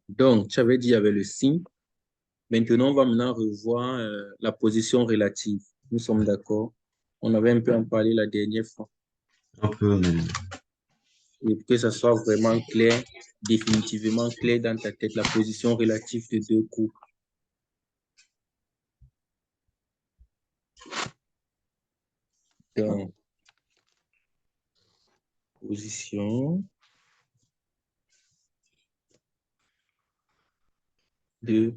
Donc, tu avais dit il y avait le signe. Maintenant, on va maintenant revoir la position relative. Nous sommes d'accord. On avait un peu en parlé la dernière fois. Un peu, mais Et pour que ça soit vraiment clair, définitivement clair dans ta tête, la position relative de deux coups. Donc, position de,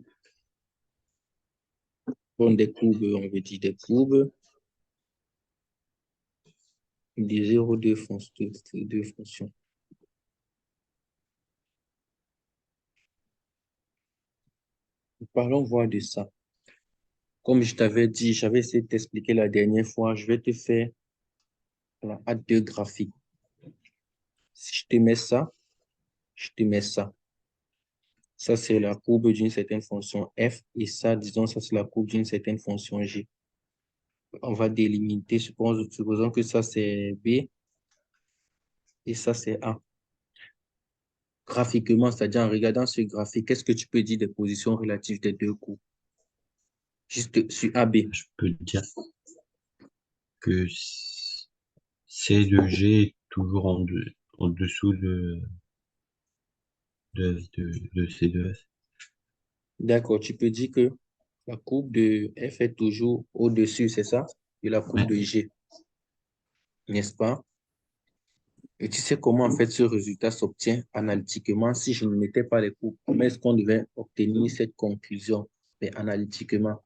bon, des courbes, on veut dire des courbes, des 0, 2 fonctions, deux fonctions. Parlons voir de ça. Comme je t'avais dit, j'avais essayé de t'expliquer la dernière fois, je vais te faire à deux graphiques. Si je te mets ça, je te mets ça. Ça, c'est la courbe d'une certaine fonction f, et ça, disons, ça, c'est la courbe d'une certaine fonction g. On va délimiter, supposons que ça, c'est b, et ça, c'est a. Graphiquement, c'est-à-dire en regardant ce graphique, qu'est-ce que tu peux dire des positions relatives des deux courbes? Juste sur AB. je peux dire que C de G est toujours en dessous de C de F. D'accord, tu peux dire que la courbe de f est toujours au-dessus, c'est ça, de la courbe Ouais. de g, n'est-ce pas? Et tu sais comment en fait ce résultat s'obtient analytiquement si je ne mettais pas les courbes? Comment est-ce qu'on devait obtenir cette conclusion? Mais analytiquement.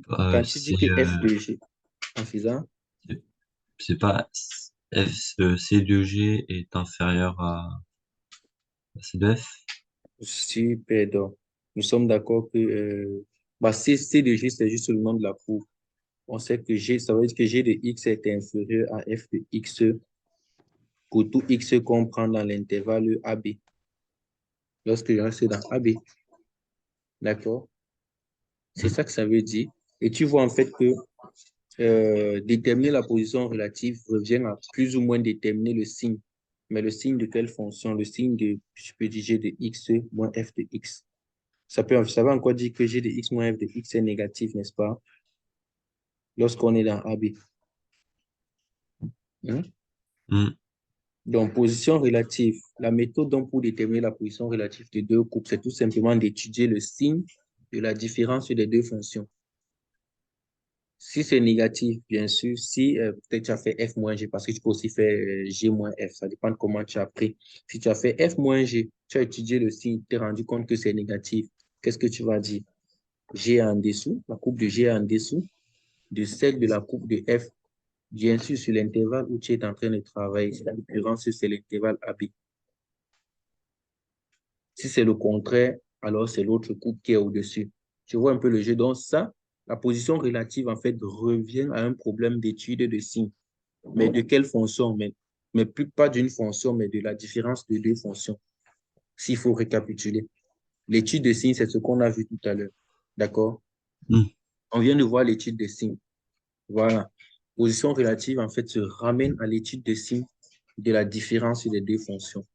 Quand tu dis C'est que f de g, en faisant, c'est c'est pas C de G est inférieur à C de F. super, donc, nous sommes d'accord que bah, c de g, c'est juste le nom de la courbe. On sait que g, ça veut dire que g de x est inférieur à f de x pour tout x qu'on prend dans l'intervalle AB. Lorsque je reste dans AB, d'accord? C'est Hmm. ça que ça veut dire. Et tu vois en fait que déterminer la position relative revient à plus ou moins déterminer le signe. Mais le signe de quelle fonction? Le signe de, je peux dire g de x moins f de x. Ça veut encore dire que g de x moins f de x est négatif, n'est-ce pas? Lorsqu'on est dans AB. Hein? Hmm. Donc, position relative. La méthode donc, pour déterminer la position relative de deux courbes, c'est tout simplement d'étudier le signe de la différence des deux fonctions. Si c'est négatif, bien sûr, si peut-être tu as fait f moins g, parce que tu peux aussi faire g moins f, ça dépend de comment tu as pris. Si tu as fait f moins g, tu as étudié le signe, tu t'es rendu compte que c'est négatif, qu'est-ce que tu vas dire? G en dessous, la courbe de g en dessous de celle de la courbe de f, bien sûr, sur l'intervalle où tu es en train de travailler. La différence, c'est l'intervalle AB. Si c'est le contraire, alors c'est l'autre couple qui est au-dessus. Tu vois un peu le jeu. Donc ça, la position relative, en fait, revient à un problème d'étude de signes. Mais de quelle fonction? Mais plus pas d'une fonction, mais de la différence de deux fonctions. S'il faut récapituler. L'étude de signes, c'est ce qu'on a vu tout à l'heure. D'accord? Hmm. On vient de voir l'étude de signes. Voilà. Position relative, en fait, se ramène à l'étude de signes de la différence des deux fonctions.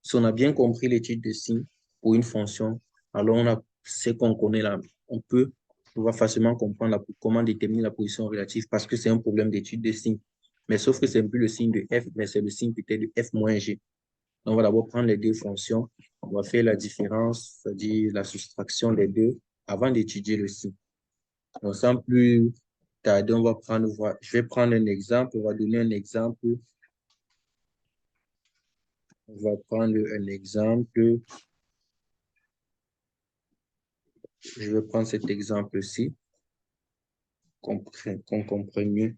Si on a bien compris l'étude de signes pour une fonction, alors on a ce qu'on connaît là. On va facilement comprendre comment déterminer la position relative parce que c'est un problème d'étude de signes. Mais sauf que c'est plus le signe de f, mais c'est le signe peut-être de f moins g. Donc, on va d'abord prendre les deux fonctions. On va faire la différence, c'est-à-dire la soustraction des deux avant d'étudier le signe. Donc, sans plus tarder, je vais prendre un exemple. On va donner un exemple. On va prendre un exemple. Je vais prendre cet exemple-ci, qu'on comprenne mieux.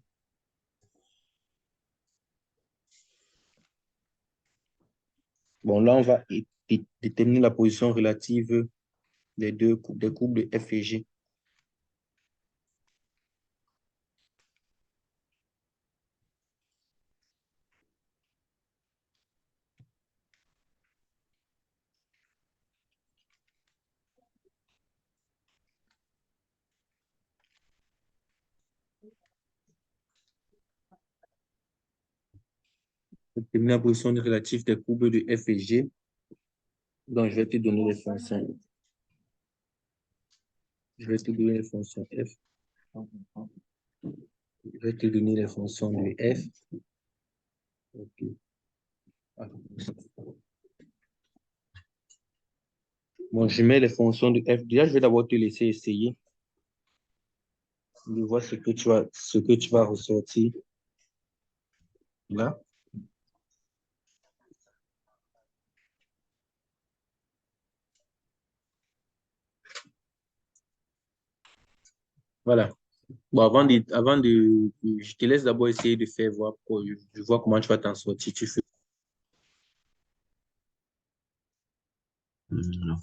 Bon, là, on va déterminer la position relative des courbes de F et G. Déterminer la position relative des courbes de F et G. Donc, je vais te donner les fonctions. Je vais te donner les fonctions f. Je vais te donner les fonctions de f. Ok. Bon, je mets les fonctions de f. Déjà, je vais d'abord te laisser essayer de voir ce que tu vas ressortir là. Voilà. Bon, je te laisse d'abord essayer de faire voir, je vois comment tu vas t'en sortir. Tu fais. Non.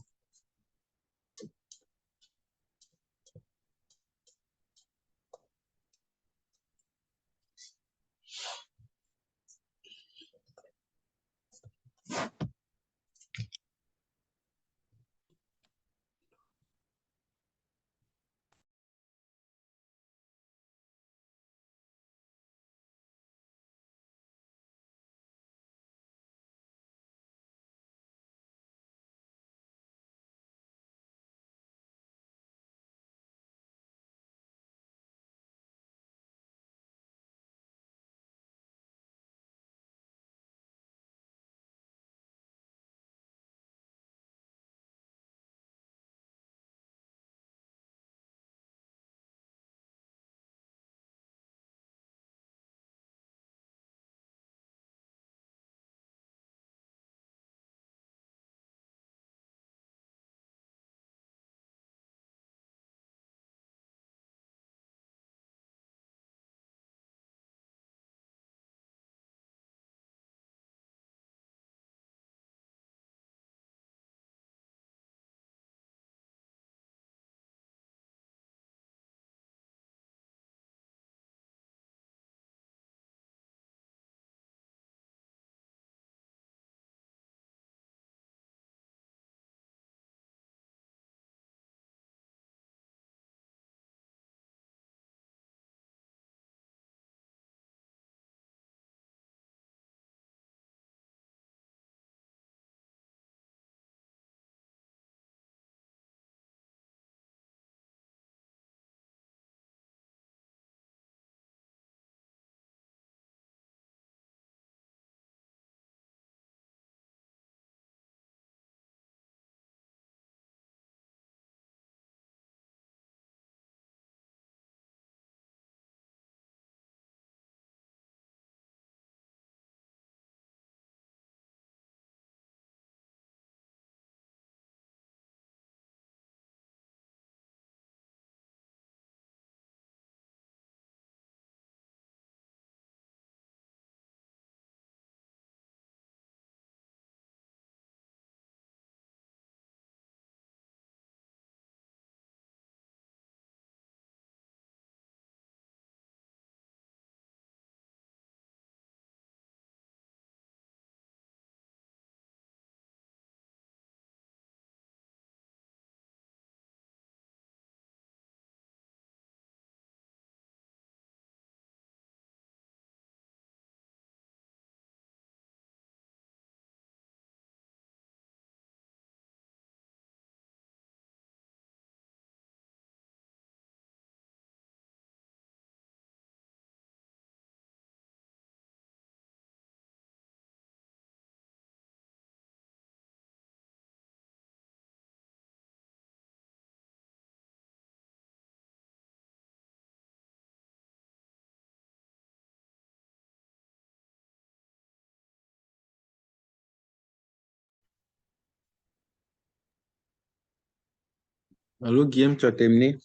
Allô, Guillaume, tu as terminé?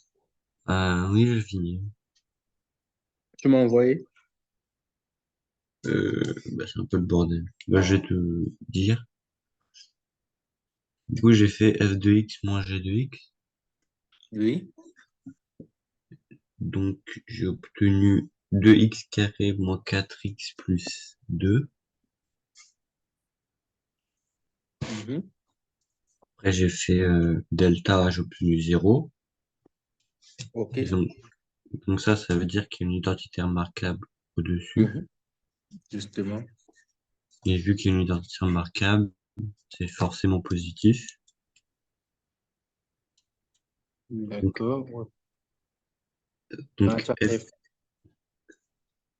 Oui, je finis. Tu m'as envoyé? C'est un peu le bordel. Je vais te dire. Du coup, j'ai fait f de x moins g de x. Oui. Donc, j'ai obtenu 2x carré moins 4x plus 2. Mhm. Après, j'ai fait delta, j'ai obtenu 0. OK. Et donc ça veut dire qu'il y a une identité remarquable au-dessus. Mhm. Justement. Et vu qu'il y a une identité remarquable, c'est forcément positif. Donc, D'accord. Ouais. Ah, donc tu as F, F,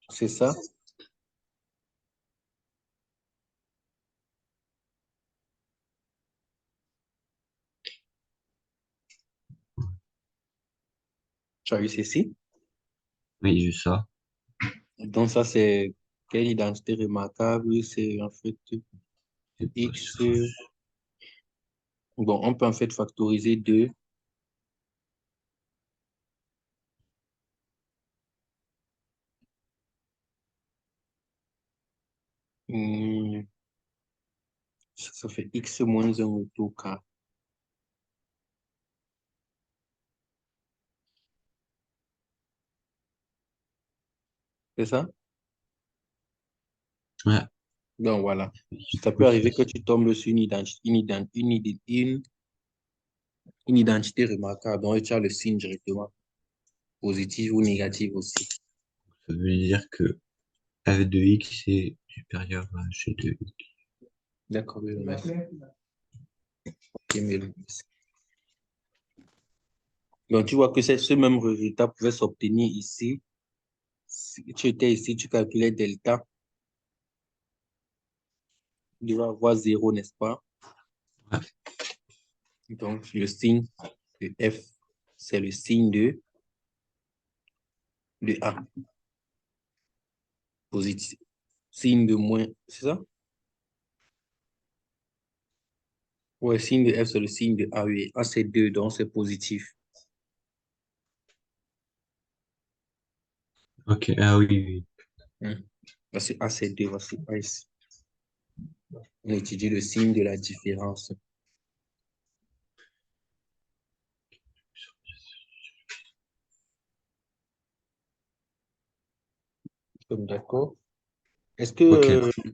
c'est ça? Tu as eu ceci? oui, j'ai ça. Donc ça, c'est quelle identité remarquable? C'est en fait Et X. Bon, on peut en fait factoriser 2. Ça fait X moins 1 autour K. C'est ça? ouais, Donc voilà. du Ça peut coup, arriver que tu tombes sur une identité remarquable. Donc tu as le signe directement, positif ou négatif aussi. ça veut dire que f de x est supérieur à g de x. D'accord, oui, merci. Ok, mais donc, tu vois que ce même résultat pouvait s'obtenir ici. Si tu étais ici, tu calculais delta. Il devait avoir 0, n'est-ce pas? Ouais, Donc, le signe de F, c'est le signe de A, positif. Signe de moins, c'est ça? Ouais, signe de F, c'est le signe de A, oui. A, c'est 2, donc c'est positif. ok, ah oui, oui. Parce que A, c'est 2, voici A ici. On étudie le signe de la différence. D'accord. Est-ce que Ok,